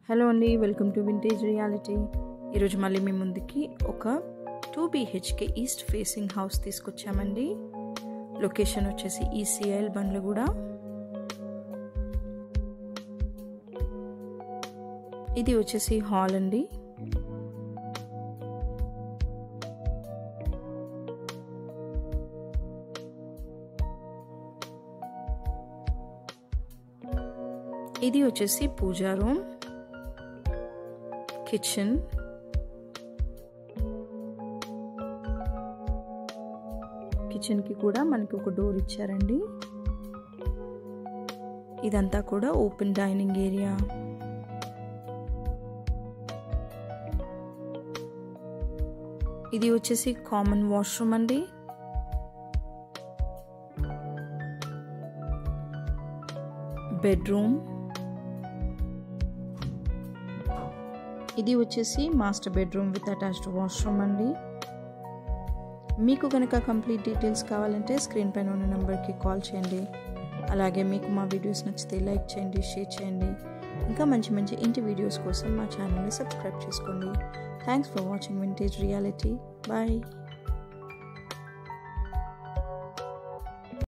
Hello అండి, welcome to vintage reality. ఈరోజు మళ్ళీ మీ ముందుకి ఒక 2 BHK ఈస్ట్ ఫేసింగ్ హౌస్ తీసుకొచ్చామండి. లొకేషన్ వచ్చేసి ECL బండ్లగూడ. ఇది వచ్చేసి హాల్ అండి. ఇది వచ్చేసి పూజా రూమ్, కిచెన్, కిచెన్కి కూడా మనకి ఒక డోర్ ఇచ్చారండి. ఇదంతా కూడా ఓపెన్ డైనింగ్ ఏరియా. ఇది వచ్చేసి కామన్ వాష్రూమ్ అండి. బెడ్రూమ్. ఇది వచ్చేసి master bedroom with attached washroom అండి. మీకు కనుక కంప్లీట్ డీటెయిల్స్ కావాలంటే స్క్రీన్ పైన ఉన్న నెంబర్కి కాల్ చేయండి. అలాగే మీకు మా వీడియోస్ నచ్చితే లైక్ చేయండి, షేర్ చేయండి. ఇంకా మంచి మంచి ఇంటి వీడియోస్ కోసం మా ఛానల్ని సబ్స్క్రైబ్ చేసుకోండి. Thanks for watching vintage reality. Bye.